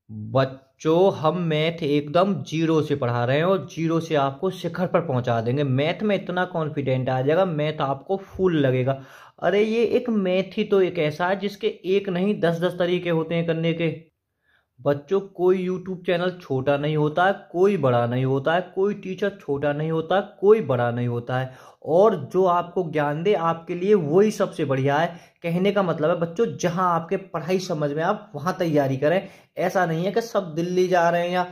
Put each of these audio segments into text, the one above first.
बच्चों हम मैथ एकदम जीरो से पढ़ा रहे हैं और जीरो से आपको शिखर पर पहुंचा देंगे। मैथ में इतना कॉन्फिडेंट आ जाएगा, मैथ आपको फुल लगेगा। अरे ये एक मैथ ही तो एक ऐसा है जिसके एक नहीं 10-10 तरीके होते हैं करने के। बच्चों कोई यूट्यूब चैनल छोटा नहीं होता है, कोई बड़ा नहीं होता है, कोई टीचर छोटा नहीं होता, कोई बड़ा नहीं होता है। और जो आपको ज्ञान दे आपके लिए वही सबसे बढ़िया है। कहने का मतलब है बच्चों, जहां आपके पढ़ाई समझ में आप वहां तैयारी करें। ऐसा नहीं है कि सब दिल्ली जा रहे हैं या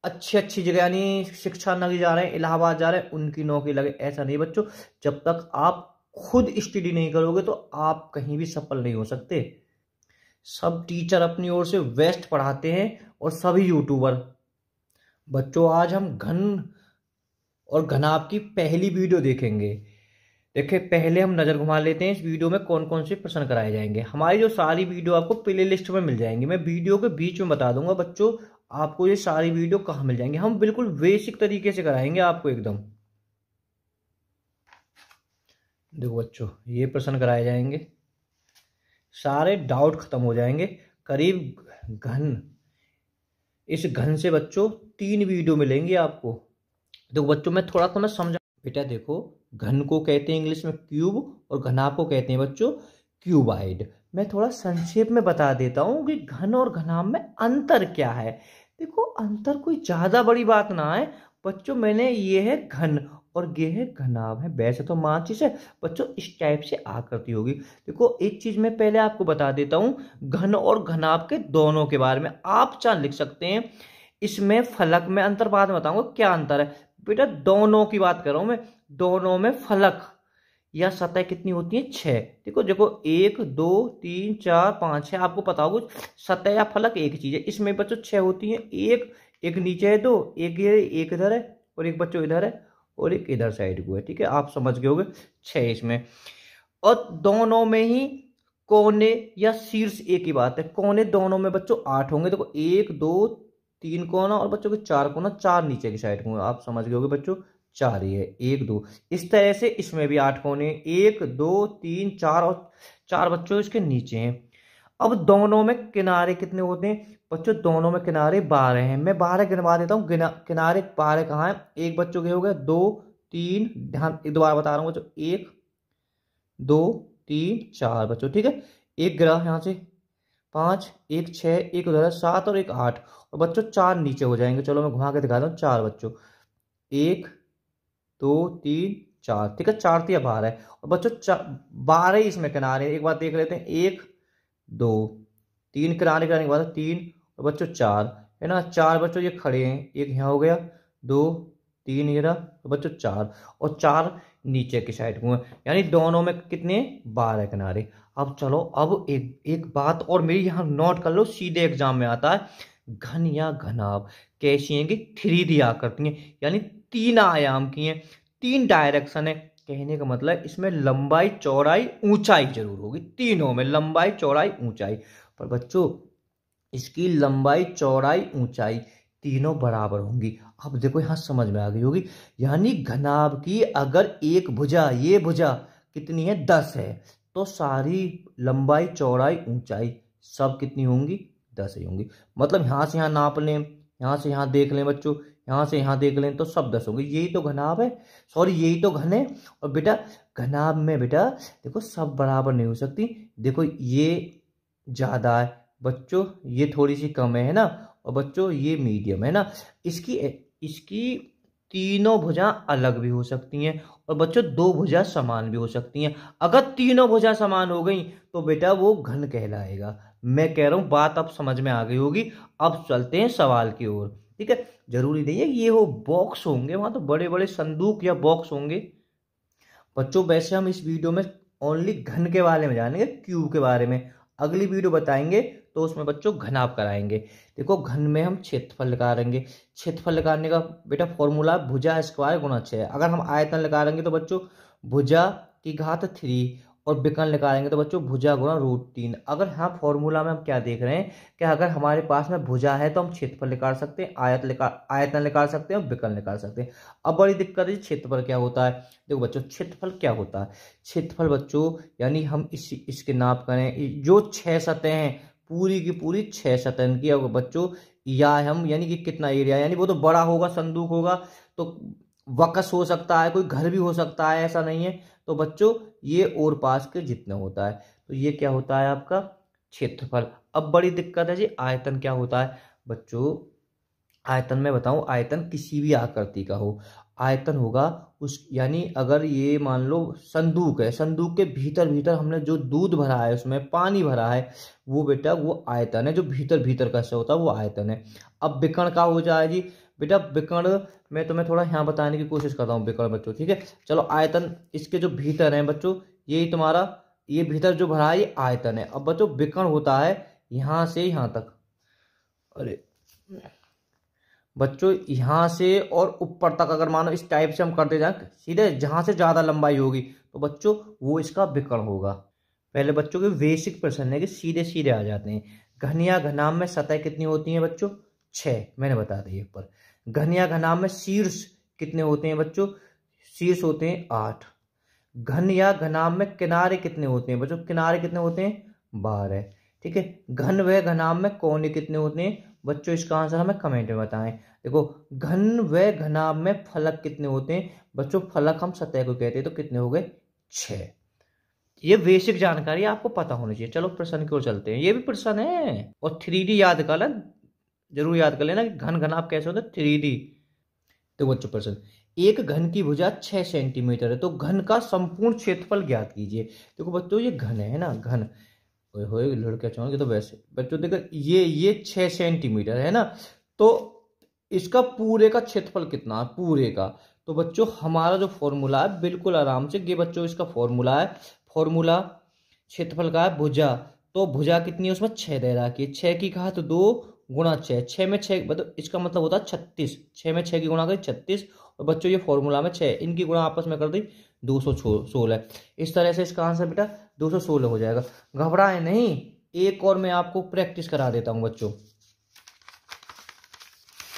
अच्छी अच्छी जगह यानी शिक्षा नगरी जा रहे हैं, इलाहाबाद जा रहे हैं, उनकी नौकरी लगे, ऐसा नहीं बच्चों। जब तक आप खुद स्टडी नहीं करोगे तो आप कहीं भी सफल नहीं हो सकते। सब टीचर अपनी ओर से बेस्ट पढ़ाते हैं और सभी यूट्यूबर। बच्चों आज हम घन और घनाभ की पहली वीडियो देखेंगे। देखिए पहले हम नजर घुमा लेते हैं इस वीडियो में कौन कौन से प्रश्न कराए जाएंगे। हमारी जो सारी वीडियो आपको प्ले लिस्ट में मिल जाएंगी, मैं वीडियो के बीच में बता दूंगा बच्चों आपको ये सारी वीडियो कहाँ मिल जाएंगी। हम बिल्कुल बेसिक तरीके से कराएंगे आपको एकदम। देखो बच्चों ये प्रश्न कराए जाएंगे, सारे डाउट खत्म हो जाएंगे। करीब घन, इस घन से बच्चों 3 वीडियो मिलेंगी आपको। देखो बच्चों मैं थोड़ा सा मैं समझा। बेटा देखो, घन को कहते हैं इंग्लिश में क्यूब और घनाभ को कहते हैं बच्चों क्यूबाइड। मैं थोड़ा संक्षेप में बता देता हूं कि घन और घनाभ में अंतर क्या है। देखो अंतर कोई ज्यादा बड़ी बात ना है बच्चों। मैंने ये है घन और ये है घनाभ है, वैसे तो माचिस है बच्चों, इस टाइप से आकृति होगी। देखो एक चीज मैं पहले आपको बता देता हूं, घन और घनाभ के दोनों के बारे में आप चाहे लिख सकते हैं। इसमें फलक में अंतर बाद में बताऊंगा क्या अंतर है। बेटा दोनों की बात कर रहा हूं मैं, दोनों में फलक या सतह कितनी होती है 6। देखो देखो 1 2 3 4 5 6, आपको पता होगा सतह या फलक एक चीज है। इसमें बच्चों 6 होती है, एक एक नीचे है, दो एक ये एक इधर है और एक बच्चों इधर है और एक इधर साइड को है। ठीक है आप समझ गए होगे 6 इसमें। और दोनों में ही कोने या शीर्ष एक ही बात है, कोने दोनों में बच्चों 8 होंगे। देखो 1 2 3 कोना और बच्चों के 4 कोना, 4 नीचे की साइड को आप समझ गए होगे बच्चों 4 ही है 1 2। इस तरह से इसमें भी 8 कोने, 1 2 3 4 और 4 बच्चों इसके नीचे हैं। अब दोनों में किनारे कितने होते हैं बच्चों, दोनों में किनारे 12 हैं। मैं 12 गिनवा देता हूँ। किनारे 12 कहाँ है, एक बच्चों के हो गए 2 3, ध्यान एक दोबारा बता रहा हूँ बच्चों, 1 2 3 4 बच्चों। ठीक है एक गिरा यहाँ से 5, एक 6, एक उधर 7 और एक 8 और बच्चों 4 नीचे हो जाएंगे। चलो मैं घुमा के दिखाता हूँ 4 बच्चों, 1 2 3 4। ठीक है 4 या 12 है और बच्चों 12 ही इसमें किनारे। एक बार देख लेते हैं, 1 2 3 किनारे करने के बाद 3 और बच्चों 4 है ना। 4 बच्चों ये खड़े हैं, एक यहाँ हो गया 2 3 ये रहा तो बच्चों 4 और 4 नीचे की साइड को है, यानी दोनों में कितने 12 किनारे। अब चलो अब एक एक बात और मेरी यहाँ नोट कर लो, सीधे एग्जाम में आता है। घन या घनाभ कैसी हैं कि 3D आकृति है, यानी 3 आयाम की हैं, 3 डायरेक्शन है। कहने का मतलब इसमें लंबाई चौड़ाई ऊंचाई जरूर होगी, तीनों में लंबाई चौड़ाई ऊंचाई। पर बच्चों इसकी लंबाई चौड़ाई ऊंचाई तीनों बराबर होंगी। अब देखो यहां समझ में आ गई होगी, यानी घनाभ की अगर एक भुजा, ये भुजा कितनी है 10 है, तो सारी लंबाई चौड़ाई ऊंचाई सब कितनी होंगी 10 ही होंगी। मतलब यहां से यहां नाप लें, यहां से यहां देख लें बच्चों, यहां से यहां देख लें तो सब 10 होंगे। यही तो घनाभ है, सॉरी यही तो घन है। और बेटा घनाभ में बेटा देखो सब बराबर नहीं हो सकती। देखो ये ज्यादा है बच्चों, ये थोड़ी सी कम है ना, और बच्चों ये मीडियम है ना। इसकी इसकी तीनों भुजा अलग भी हो सकती हैं और बच्चों 2 भुजा समान भी हो सकती हैं। अगर तीनों भुजा समान हो गई तो बेटा वो घन कहलाएगा। मैं कह रहा हूं बात अब समझ में आ गई होगी। अब चलते हैं सवाल की ओर। ठीक है जरूरी नहीं है ये हो बॉक्स होंगे, वहां तो बड़े बड़े संदूक या बॉक्स होंगे बच्चों। वैसे हम इस वीडियो में ओनली घन के बारे में जानेंगे, क्यूब के बारे में अगली वीडियो बताएंगे तो उसमें बच्चों घनाभ कराएंगे। देखो घन में हम क्षेत्रफल निकालेंगे, क्षेत्रफल निकालने का बेटा फॉर्मूला भुजा स्क्वायर गुणा 6। अगर हम आयतन निकालेंगे तो बच्चों भुजा की घात 3 और विकर्ण निकालेंगे तो बच्चों भुजा गुणा √3। अगर हाँ फॉर्मूला में हम क्या देख रहे हैं कि अगर हमारे पास में भुजा है तो हम क्षेत्रफल निकाल सकते हैं, आयतन निकाल सकते हैं और विकर्ण निकाल सकते हैं। अब बड़ी दिक्कत है क्षेत्रफल क्या होता है। देखो बच्चों क्षेत्रफल क्या होता है, क्षेत्रफल बच्चों यानी हम इसके नाप करें जो 6 सतह हैं पूरी की पूरी 6 सतह की। अब बच्चों या हम यानी कि कितना एरिया, यानी वो तो बड़ा होगा, संदूक होगा तो वक्स हो सकता है, कोई घर भी हो सकता है, ऐसा नहीं है। तो बच्चों ये और पास के जितना होता है, तो ये क्या होता है आपका क्षेत्रफल। अब बड़ी दिक्कत है जी, आयतन क्या होता है बच्चों। आयतन में बताऊं, आयतन किसी भी आकृति का हो, आयतन होगा उस, यानी अगर ये मान लो संदूक है, संदूक के भीतर भीतर हमने जो दूध भरा है, उसमें पानी भरा है, वो बेटा वो आयतन है। जो भीतर भीतर का से होता है वो आयतन है। अब विकर्ण का हो जाए जी बेटा, विकर्ण मैं तुम्हें थोड़ा यहाँ बताने की कोशिश करता हूँ विकर्ण बच्चों, ठीक है। चलो आयतन इसके जो भीतर है बच्चों, यही तुम्हारा ये भीतर जो भरा है ये आयतन है। अब बच्चों विकर्ण होता है यहाँ से यहाँ तक, अरे बच्चों यहाँ से और ऊपर तक अगर मानो इस टाइप से हम करते जाए सीधे, जहां से ज्यादा लंबाई होगी तो बच्चों वो इसका विकर्ण होगा। पहले बच्चों के बेसिक प्रश्न है कि सीधे सीधे आ जाते हैं। घन या घनाभ में सतह कितनी होती है बच्चों, 6, मैंने बता दी ऊपर। घन या घनाभ में शीर्ष कितने होते हैं बच्चों, शीर्ष होते हैं 8। घन या घनाभ में किनारे कितने होते हैं बच्चों, किनारे कितने होते हैं 12, ठीक है। घन व घनाभ में कोने कितने होते हैं बच्चों, इसका आंसर हमें कमेंट में बताएं। देखो घन व घनाभ में फलक कितने होते हैं बच्चों, फलक हम सतह को कहते हैं, तो कितने हो गए 6। ये बेसिक जानकारी आपको पता होनी चाहिए। चलो प्रश्न की ओर चलते हैं, ये भी प्रश्न है। और 3D याद कर लें, जरूर याद कर लेना कि घन घनाभ कैसे होता है 3D। तो बच्चों प्रश्न, एक घन की भुजा 6 सेंटीमीटर है, तो घन का संपूर्ण क्षेत्रफल ज्ञात कीजिए। देखो बच्चों ये घन है ना, घन हो लड़के चाहोगे तो वैसे बच्चों देखो ये 6 सेंटीमीटर है ना, तो इसका पूरे का क्षेत्रफल कितना है पूरे का। तो बच्चों हमारा जो फॉर्मूला है बिल्कुल आराम से ये बच्चों इसका फॉर्मूला है, फॉर्मूला क्षेत्रफल का है भुजा। तो भुजा कितनी है उसमें 6 दे रखी है, 6 की घात 2 गुणा 6, 6 में 6 मतलब इसका मतलब होता है 36, 6 में 6 की गुणा करी 36। और बच्चों ये फॉर्मूला में 6 इनकी गुणा आपस में कर दी 216। इस तरह से इसका आंसर बेटा 216 हो जाएगा। घबराए नहीं, एक और मैं आपको प्रैक्टिस करा देता हूं बच्चों।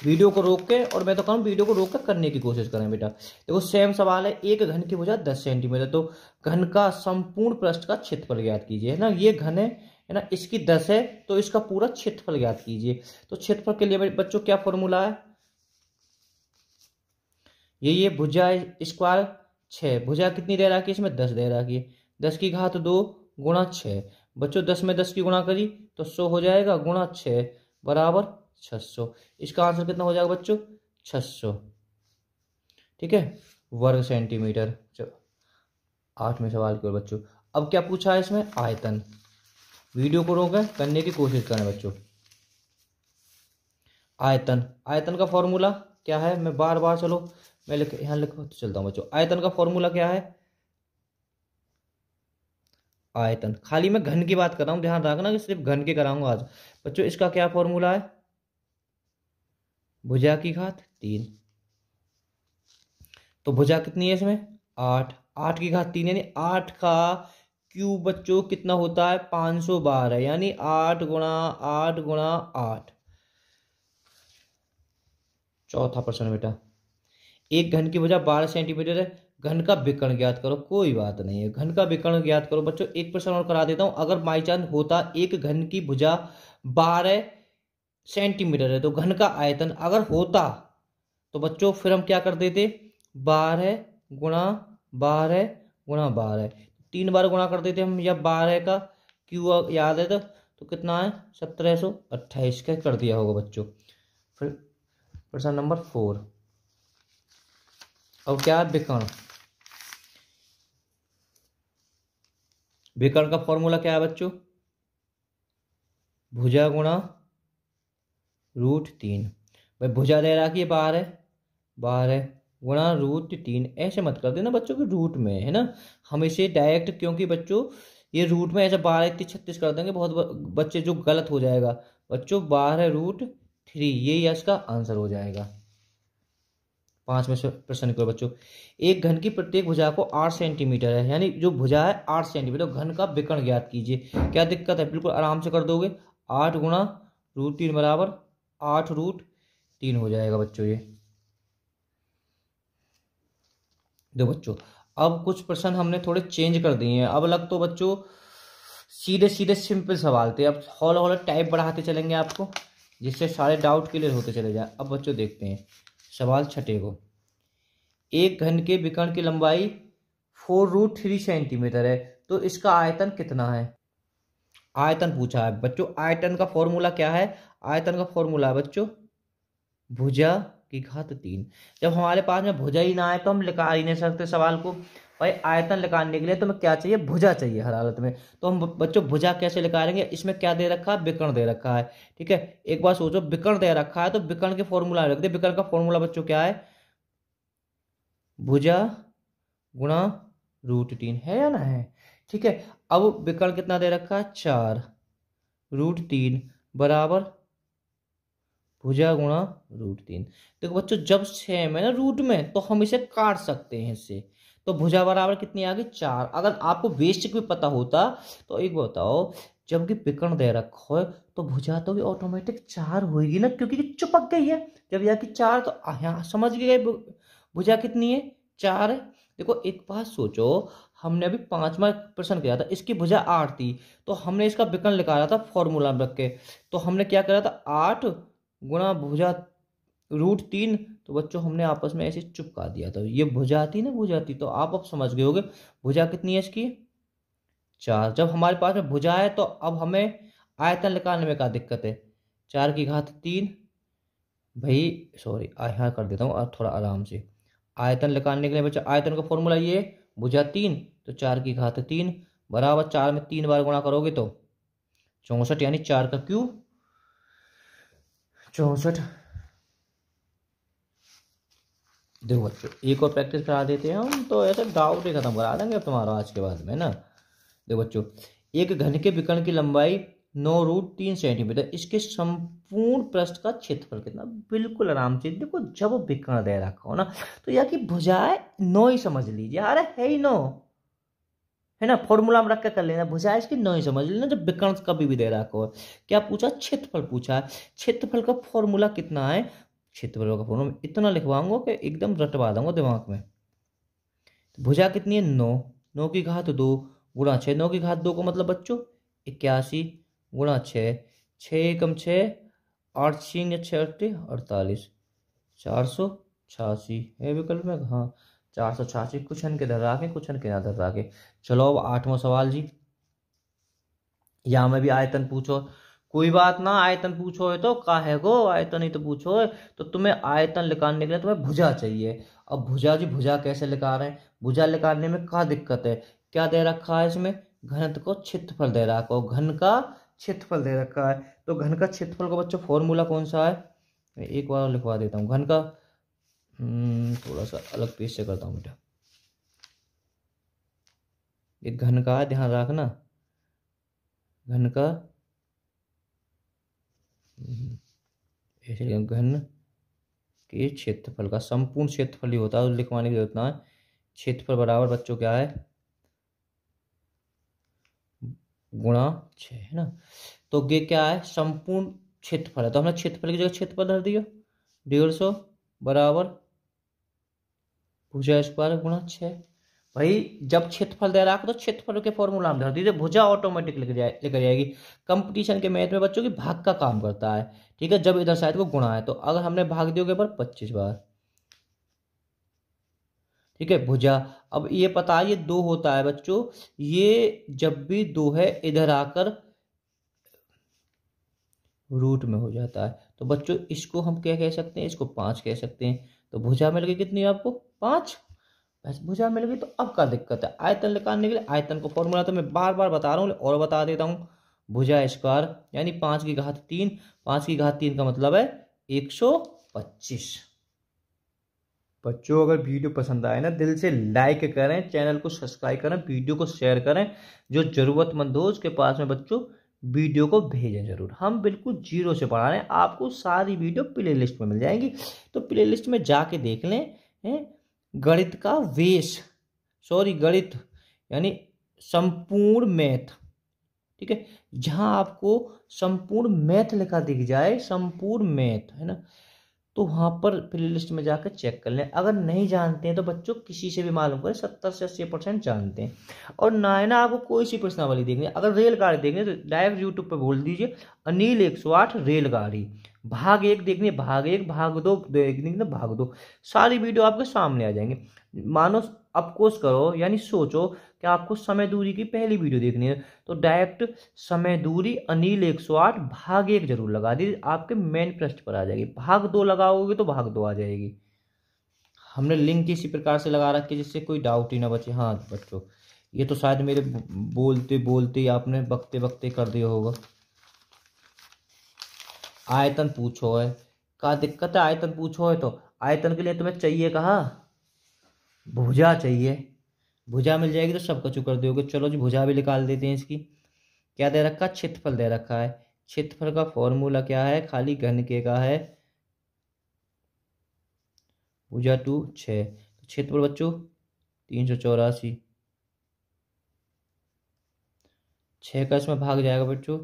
वीडियो को रोक के, और मैं तो कहूँ वीडियो को रोक कर करने की कोशिश करें बेटा। देखो सेम सवाल है, एक घन की भुजा 10 सेंटीमीटर, तो घन का संपूर्ण पृष्ठ का क्षेत्रफल ज्ञात कीजिए, है ना। ये घन है ना, इसकी 10 है तो इसका पूरा क्षेत्रफल ज्ञात कीजिए। तो क्षेत्रफल के लिए बच्चों क्या फॉर्मूला है, ये भुजा स्क्वायर 6, भुजा कितनी दे रखी है इसमें 10 दे रखी है, 10 की घात 2 गुणा 6। बच्चों 10 में 10 की गुणा करी तो 100 हो जाएगा, गुणा 6 बराबर 600। इसका आंसर कितना हो जाएगा बच्चों 600, ठीक है, वर्ग सेंटीमीटर। चलो 8वें सवाल की ओर बच्चों। अब क्या पूछा है इसमें, आयतन। वीडियो को रोके करने की कोशिश करें बच्चों। आयतन, आयतन का फॉर्मूला क्या है, मैं बार बार चलो मैं यहाँ लिख तो चलता हूँ बच्चों। आयतन का फॉर्मूला क्या है, आयतन खाली मैं घन की बात कर रहा हूँ, ध्यान रखना कि सिर्फ घन की कराऊंगा आज बच्चों। इसका क्या फॉर्मूला है, भुजा की घात 3, तो भुजा कितनी है इसमें 8, 8 की घात 3 यानी 8 का क्यूब बच्चों कितना होता है 512, यानी 8 गुणा 8 गुणा 8। चौथा प्रश्न बेटा, एक घन की भुजा 12 सेंटीमीटर है, घन का विकर्ण ज्ञात करो। कोई बात नहीं है, घन का विकर्ण ज्ञात करो बच्चों। एक प्रश्न और करा देता हूं, अगर बाई चांस होता एक घन की भुजा 12 सेंटीमीटर है तो घन का आयतन अगर होता, तो बच्चों फिर हम क्या कर देते 12 गुणा 12 गुणा 12, 3 बार गुणा कर देते हम, या 12 का क्यू याद है तो कितना है 1728 का कर दिया होगा बच्चों। फिर प्रश्न नंबर 4, अब क्या है विकर्ण। विकर्ण का फॉर्मूला क्या है बच्चों, भुजा गुणा √3। भाई भुजा दे रहा कि ये 12 12 गुणा √3, ऐसे मत कर देना बच्चों के रूट में, है ना। हम इसे डायरेक्ट, क्योंकि बच्चों ये रूट में ऐसे 12 36 कर देंगे, बहुत बच्चे जो गलत हो जाएगा बच्चों। 12√3 यही इसका आंसर हो जाएगा। 5वें प्रश्न को बच्चों, एक घन की प्रत्येक भुजा को 8 सेंटीमीटर है, यानी जो भुजा है 8 सेंटीमीटर, घन का विकर्ण ज्ञात कीजिए। क्या दिक्कत है, बिल्कुल आराम से कर दोगे। 8 गुणा √3 बराबर 8√3 हो जाएगा बच्चों ये। दो बच्चों अब कुछ प्रश्न हमने थोड़े चेंज कर दिए हैं, अब अलग तो बच्चों सीधे सीधे सिंपल सवाल थे। अब हौला हौला टाइप बढ़ाते चलेंगे आपको, जिससे सारे डाउट क्लियर होते चले जाए। अब बच्चों देखते हैं सवाल छठे को। एक घन के विकर्ण की लंबाई 4√3 सेंटीमीटर है, तो इसका आयतन कितना है। आयतन पूछा है बच्चों। आयतन का फॉर्मूला क्या है। आयतन का फॉर्मूला है बच्चों भुजा की घात 3। जब हमारे पास में भुजा ही ना आए तो हम लिखा ही नहीं सकते सवाल को। भाई आयतन निकालने के लिए तो हमें क्या चाहिए, भुजा चाहिए हर हालत में। तो हम बच्चों भुजा कैसे निकालेंगे, इसमें क्या दे रखा है, विकर्ण दे रखा है। ठीक है, एक बार सोचो, विकर्ण दे रखा है तो विकर्ण के फॉर्मूला रख दे। विकर्ण का फॉर्मूला बच्चों क्या है, भुजा गुणा √3 है या ना है। ठीक है, अब विकर्ण कितना दे रखा है, 4√3 बराबर भुजा गुणा √3। देखो बच्चों जब सेम है ना रूट में तो हम इसे काट सकते हैं इससे। तो भुजा बराबर कितनी आ गई, 4। अगर आपको बेसिक भी पता होता तो एक बताओ, जबकि विकर्ण दे रखा है तो भुजा तो भी ऑटोमेटिक 4 होगी ना, क्योंकि चिपक गई है। जब यहाँ की 4 तो यहाँ समझ गए भुजा कितनी है, 4 है। देखो एक बात सोचो, हमने अभी 5वां प्रश्न किया था, इसकी भुजा 8 थी, तो हमने इसका विकर्ण निकाला था फॉर्मूला में रख के। तो हमने क्या करा था, 8 गुणा भुजा √3। तो बच्चों हमने आपस में ऐसे चिपका दिया था। ये भुजा थी ना, भुजा थी, तो आप अब समझ गए होगे भुजा कितनी है इसकी, 4। जब हमारे पास में भुजा है तो अब हमें आयतन निकालने में क्या दिक्कत है, 4 की घात 3। भाई सॉरी यहाँ कर देता हूँ थोड़ा आराम से। आयतन निकालने के लिए बच्चा आयतन का फॉर्मूला ये भुजा 3, तो 4 की घात 3 बराबर 4 में 3 बार गुणा करोगे तो 64, यानी 4 का क्यूब 64। देखो बच्चों एक और प्रैक्टिस करा देते हैं हम, तो ऐसे डाउट ही खत्म करा देंगे अब तुम्हारा आज के बाद में ना। देखो बच्चों, एक घन के विकर्ण की लंबाई 9√3 सेंटीमीटर, इसके संपूर्ण पृष्ठ का क्षेत्रफल कितना। बिल्कुल आराम से देखो, जब विकर्ण दे रखा हो ना तो यहाँ की भुजाएं 9 ही समझ लीजिए। अरे है ही 9 है ना, फॉर्मूला में रख कर लेना, भुजाएं इसकी 9 ही समझ लेना जब विकर्ण कभी भी दे रखा हो। क्या पूछा, क्षेत्रफल पूछा है। क्षेत्रफल का फॉर्मूला कितना है, क्षेत्रफल का फॉर्मूला इतना लिखवाऊंगा कि एकदम रटवा दूंगा दिमाग में। तो भुजा कितनी है, 9, 9 की घात 2 गुणा 6। 9 की घात 2 का मतलब बच्चों 81 गुणा 6, 6 एकम 6, 8 6 48, 486 है विकल्प में। हाँ 486, कुछ अन के धर आके, कुछ अन के ना धर आके। चलो अब 8वां सवाल जी। यहाँ में भी आयतन पूछो, कोई बात ना, आयतन पूछो है तो काहे को, आयतन ही तो पूछो है। तो तुम्हें आयतन निकालने के लिए तुम्हें भुजा चाहिए। अब भुजा जी, भुजा कैसे निकाल रहे हैं, भुजा निकालने में क्या दिक्कत है, क्या दे रखा है इसमें, घनत्व को क्षेत्रफल दे रखा हो, घन का क्षेत्रफल दे रखा है। तो घन का क्षेत्रफल का बच्चों फॉर्मूला कौन सा है, एक बार लिखवा देता हूँ घन का। थोड़ा सा अलग पेज से करता हूँ बेटा, एक घन का है, ध्यान रखना, घन का ऐसे घन के क्षेत्रफल का संपूर्ण क्षेत्रफल ही होता है, लिखवाने की जरूरत ना है। क्षेत्रफल बराबर बच्चों क्या है, गुणा 6 है ना। तो ये क्या है, संपूर्ण क्षेत्रफल है, तो हमने क्षेत्रफल की जगह क्षेत्रफल धर दिया 150 बराबर भुजा स्क्वायर गुणा 6। भाई जब क्षेत्रफल दे रहा है तो क्षेत्रफल के फॉर्मूला हम धर दीजिए, भुजा ऑटोमेटिक लिख जाएगी। कंपटीशन के मैथ में बच्चों की भाग का काम करता है। ठीक है, जब इधर साइड को गुणा है, तो अगर हमने भाग दियोगे पर 25 बार। ठीक है, भुजा अब ये पता है ये 2 होता है बच्चों, ये जब भी 2 है इधर आकर रूट में हो जाता है। तो बच्चों इसको हम क्या कह सकते हैं, इसको 5 कह सकते हैं। तो भुजा मिल गई कितनी आपको, 5। बस भुजा मिल गई। तो अब क्या दिक्कत है, आयतन निकालने के लिए आयतन को फॉर्मूला तो मैं बार बार बता रहा हूँ और बता देता हूँ, भुजा स्क्वायर यानी 5 की घात 3। 5 की घात 3 का मतलब है 125। बच्चों अगर वीडियो पसंद आए ना, दिल से लाइक करें, चैनल को सब्सक्राइब करें, वीडियो को शेयर करें। जो जरूरतमंद हो उसके पास में बच्चों वीडियो को भेजें जरूर। हम बिल्कुल जीरो से पढ़ा रहे हैं, आपको सारी वीडियो प्ले लिस्ट में मिल जाएंगी। तो प्ले लिस्ट में जाके देख लें, गणित का वेश, सॉरी गणित यानी संपूर्ण मैथ। ठीक है, जहां आपको संपूर्ण मैथ लिखा दिख जाए, संपूर्ण मैथ है ना, तो वहाँ पर प्ले लिस्ट में जाकर चेक कर लें। अगर नहीं जानते हैं तो बच्चों किसी से भी मालूम करें, 70 से 80% जानते हैं। और ना है ना आपको कोई सी प्रश्नावली देखनी है, अगर रेलगाड़ी देखनी है तो डायरेक्ट यूट्यूब पर बोल दीजिए अनिल 108 रेलगाड़ी, भाग 1 देखनी है भाग 1, भाग 2 देखनी है भाग 2, सारी वीडियो आपके सामने आ जाएंगे। मानो अफकोर्स करो यानी सोचो कि आपको समय दूरी की पहली वीडियो देखनी है तो डायरेक्ट समय दूरी अनिल 108 भाग 1 जरूर लगा दीजिए, आपके मेन पृष्ठ पर आ जाएगी। भाग 2 लगाओगे तो भाग 2 आ जाएगी। हमने लिंक इसी प्रकार से लगा रखी है जिससे कोई डाउट ही ना बचे। हाँ बच्चों, ये तो शायद मेरे बोलते बोलते ही आपने बकते बकते कर दिया होगा। आयतन पूछो है, क्या दिक्कत है? आयतन पूछो है तो आयतन के लिए तुम्हें चाहिए कहा, भुजा चाहिए। भुजा मिल जाएगी तो सब कचू कर दोगे। चलो जी भुजा भी निकाल देते हैं इसकी। क्या दे रखा? क्षेत्रफल दे रखा है। क्षेत्रफल का फॉर्मूला क्या है? खाली घन के का है, भुजा 2 6। तो क्षेत्रफल बच्चों 384, 6 का इसमें भाग जाएगा बच्चों,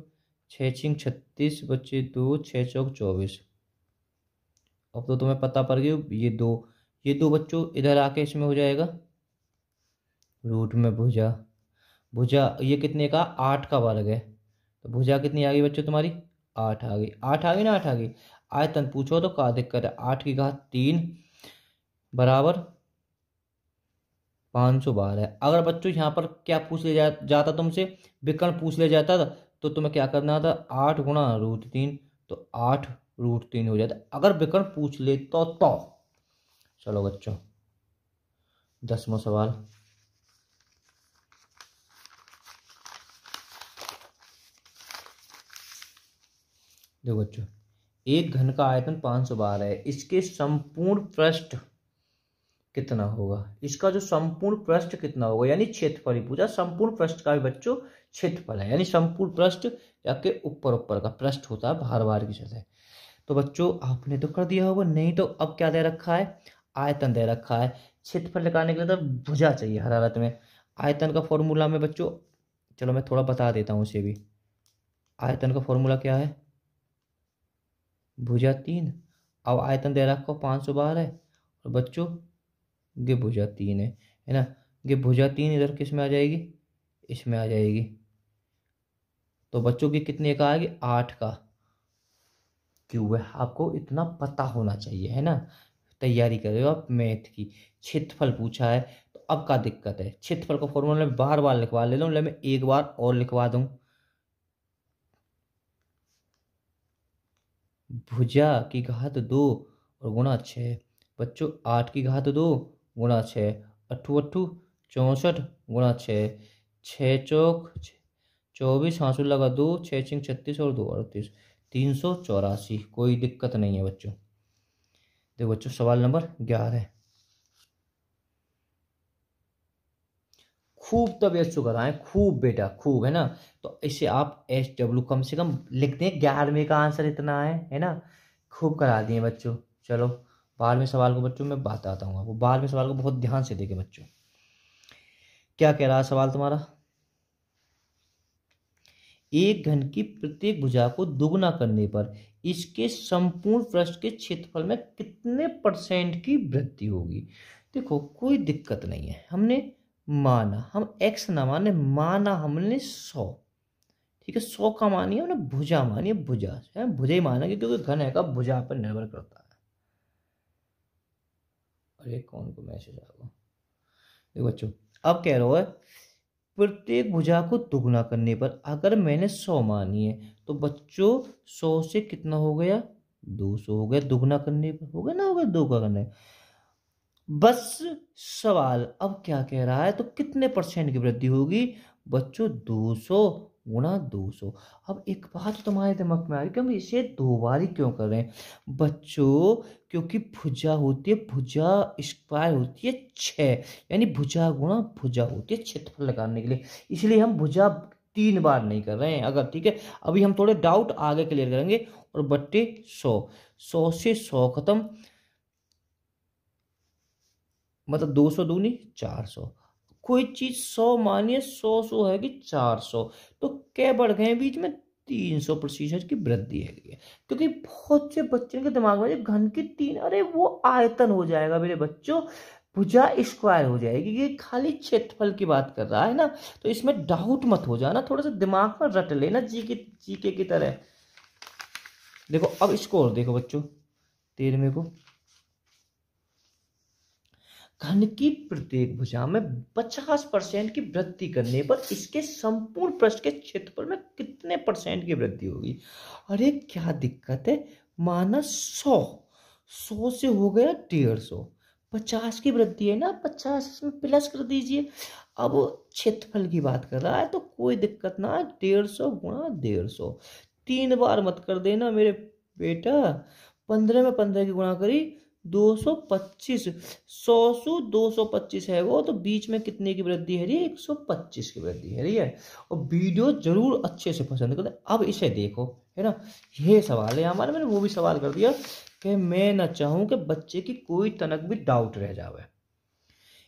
6 छिंग 36 बच्चे 2, 6 चौक 24। अब तो तुम्हें पता पड़ गया ये दो बच्चों इधर आके इसमें हो जाएगा रूट में भुजा। भुजा ये कितने का? 8 का वर्ग है। तो भुजा कितनी आ गई बच्चों तुम्हारी? 8 आ गई। 8 आ गई ना? 8 आ गई। आयतन पूछो तो क्या दिक्कत है? 8 की घात 3 बराबर 512 है। अगर बच्चों यहाँ पर क्या पूछ लिया जाता तुमसे, विकर्ण पूछ लिया जाता था तो तुम्हें क्या करना था? 8 गुणा √3, तो 8 √3 हो जाता अगर विकर्ण पूछ ले तो। चलो बच्चों 10वां सवाल। देखो बच्चों, एक घन का आयतन 512 है, इसके संपूर्ण पृष्ठ कितना होगा? इसका जो संपूर्ण पृष्ठ कितना होगा यानी क्षेत्रफल ही पूछा। संपूर्ण पृष्ठ का भी बच्चों क्षेत्रफल है, यानी संपूर्ण पृष्ठ जाके ऊपर का पृष्ठ होता है बाहर बाहर की सतह। तो बच्चों आपने तो कर दिया होगा, नहीं तो अब क्या दे रखा है? आयतन दे रखा है। क्षेत्रफल निकालने के लिए तो भुजा चाहिए हर हालत में। आयतन का फॉर्मूला में बच्चों, चलो मैं थोड़ा बता देता हूँ उसे भी। आयतन का फॉर्मूला क्या है? भुजा 3। अब आयतन दे रखा 512 है और बच्चों ये भुजा 3 है ना। ये भुजा 3 इधर किस में आ जाएगी? इसमें आ जाएगी। तो बच्चों की कितने का आएगी? 8 का क्यूब है। आपको इतना पता होना चाहिए है ना, तैयारी कर रहे हो आप मैथ की। क्षेत्रफल पूछा है तो अब का दिक्कत है? क्षेत्रफल का फॉर्मूला मैं बार बार लिखवा ले लूँ, मैं एक बार और लिखवा दूं। भुजा की घात 2 और गुणा 6। बच्चों 8 की घात 2 गुणा 6, 8 8 64 गुणा 6, 6 चौक 24, हाँसू लगा 2, 6 छिंग 36 और 2 38, 384। कोई दिक्कत नहीं है बच्चों। देखो बच्चों सवाल नंबर 11। खूब तबियत शुगर आए, खूब बेटा खूब, है ना। तो इसे आप SW कम से कम लिखते हैं। 11वें का आंसर इतना है ना। खूब करा दिए बच्चों। चलो 12वें सवाल को बच्चों मैं बताता हूँ आपको। 12वें सवाल को बहुत ध्यान से देखें बच्चों। क्या कह रहा है सवाल तुम्हारा? एक घन की प्रत्येक भुजा को दुगना करने पर इसके संपूर्ण पृष्ठ के क्षेत्रफल में कितने % की वृद्धि होगी? देखो कोई दिक्कत नहीं है, हमने माना, हम x ना माने, माना हमने 100। ठीक है, 100 का मानिए, हमने भुजा मानिए, भुजा है, भुजा ही माना क्योंकि घन है का भुजा पर निर्भर करता है। अरे कौन को मैसेज आ गया? देखो बच्चों अब कह रहा है प्रत्येक भुजा को दुगना करने पर, अगर मैंने 100 मानी है तो बच्चों 100 से कितना हो गया? 200 हो गया। दुगना करने पर हो गया ना, हो गया 2 का करना। बस सवाल अब क्या कह रहा है? तो कितने % की वृद्धि होगी? बच्चों 200 गुणा 200। अब एक बात तुम्हारे दिमाग में आ रही कि हम इसे 2 बार ही क्यों कर रहे हैं बच्चों? क्योंकि भुजा होती है, भुजा स्क्वायर होती है 6, यानी भुजा गुणा भुजा होती है क्षेत्रफल लगाने के लिए, इसलिए हम भुजा 3 बार नहीं कर रहे हैं। अगर ठीक है, अभी हम थोड़े डाउट आगे क्लियर करेंगे। और बट्टे 100, 100 से 100 खत्म, मतलब 200 दूनी 400। कोई चीज 100 मानिए, 100 है कि 400, तो क्या बढ़ गए बीच में? 300% की वृद्धि है। क्योंकि बहुत से बच्चों के दिमाग में घन की 3, अरे वो आयतन हो जाएगा मेरे बच्चों, भुजा स्क्वायर हो जाएगी, ये खाली क्षेत्रफल की बात कर रहा है ना। तो इसमें डाउट मत हो जाना, थोड़ा सा दिमाग में रट लेना जीके की तरह। देखो अब इसको और देखो बच्चों 13वें को, घन की प्रत्येक भुजा में 50% की वृद्धि करने पर इसके संपूर्ण पृष्ठ के क्षेत्रफल में कितने % की वृद्धि होगी। अरे क्या दिक्कत है, माना 100 से हो गया 150, 50 की वृद्धि है ना, 50 इसमें प्लस कर दीजिए। अब क्षेत्रफल की बात कर रहा है तो कोई दिक्कत ना है, 150 गुणा 150, 3 बार मत कर देना मेरे बेटा, 15 में 15 की गुणा करी 225, 100 से 225 है वो, तो बीच में कितने की वृद्धि है रही है, 125 की वृद्धि है रही है। और वीडियो जरूर अच्छे से पसंद करें। अब इसे देखो, है ना, ये सवाल है हमारे, मैंने वो भी सवाल कर दिया कि मैं ना चाहूं कि बच्चे की कोई तनक भी डाउट रह जावे।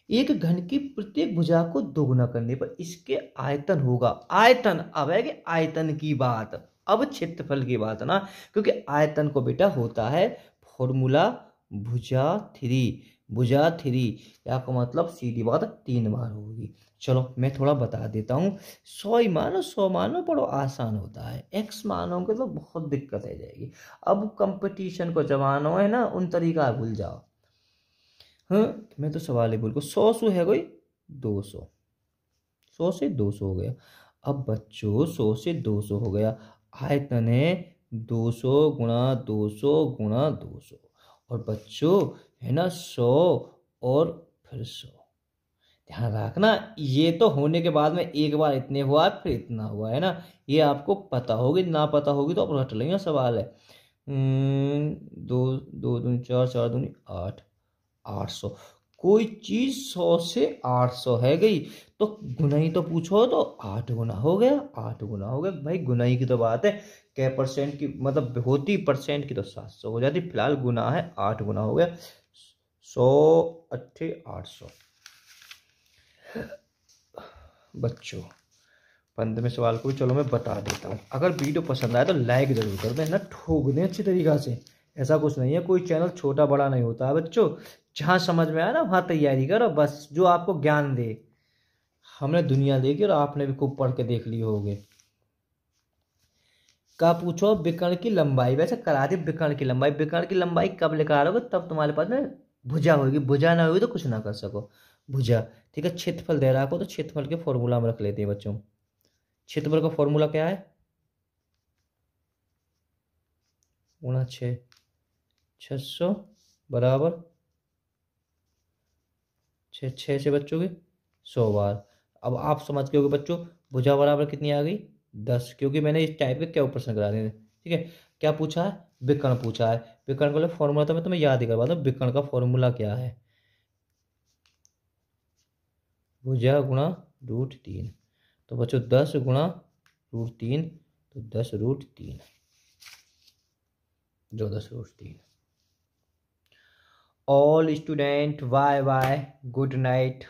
एक घन की प्रत्येक भुजा को दोगुना करने पर इसके आयतन होगा, आयतन, अब है कि आयतन की बात, अब क्षेत्रफल की बात ना, क्योंकि आयतन को बेटा होता है फॉर्मूला भुजा 3, भुजा 3, या का मतलब सीधी बात 3 बार होगी। चलो मैं थोड़ा बता देता हूँ, 100 ही मानो, 100 मानो बड़ा आसान होता है, x मानोगे तो बहुत दिक्कत आ जाएगी। अब कंपटीशन को जमाना है ना, उन तरीका भूल जाओ। हाँ मैं तो सवाल ही बोल को, 100 से है कोई 200, 100 से 200 हो गया। अब बच्चों 100 से 200 हो गया, आयतन है 200 गुणा 200 गुणा 200, और बच्चों है ना 100 और फिर 100। ध्यान रखना, ये तो होने के बाद में एक बार इतने हुआ फिर इतना हुआ, है ना, ये आपको पता होगी, ना पता होगी तो आप रट लेंगे। सवाल है 2 2 दूनी 4, 4 दूनी 8, 800। कोई चीज 100 से 800 है गई तो गुनाई तो पूछो तो 8 गुना हो गया, 8 गुना हो गया भाई, गुनाई की तो बात है, क्या परसेंट की मतलब होती परसेंट की तो 700 हो जाती, फिलहाल गुना है 8 गुना हो गया, 100 8 800। बच्चों 15वें सवाल को भी चलो मैं बता देता हूँ। अगर वीडियो पसंद आए तो लाइक जरूर कर दें ना, ठोक दें अच्छी तरीका से। ऐसा कुछ नहीं है, कोई चैनल छोटा बड़ा नहीं होता है बच्चों, जहाँ समझ में आया ना वहाँ तैयारी करो, बस जो आपको ज्ञान दे। हमने दुनिया देखी और आपने भी खूब पढ़ के देख ली होगे। का पूछो विकर्ण की लंबाई, वैसे करा दी विकर्ण की लंबाई, विकर्ण की लंबाई कब निकाल लोगे तब तुम्हारे पास में भुजा होगी, भुजा ना होगी तो कुछ ना कर सको, भुजा। ठीक है, क्षेत्रफल दे रहा हो तो क्षेत्रफल के फॉर्मूला में रख लेते हैं बच्चों। क्षेत्रफल का फॉर्मूला क्या है, गुणा 6, 600 बराबर 6 से बच्चों के 100 बार। अब आप समझ गए होगे बच्चों, भुजा बराबर कितनी आ गई 10, क्योंकि मैंने इस टाइप के क्या प्रश्न करा दिए। ठीक है, क्या पूछा है, विकर्ण पूछा है, विकर्ण का फॉर्मूला तो मैं तुम्हें याद ही करवा दूं, विकर्ण का फॉर्मूला क्या है, भुजा गुणा √3, तो बच्चों 10 गुणा √3, तो 10√3, जो 10√3। All student bye bye, good night.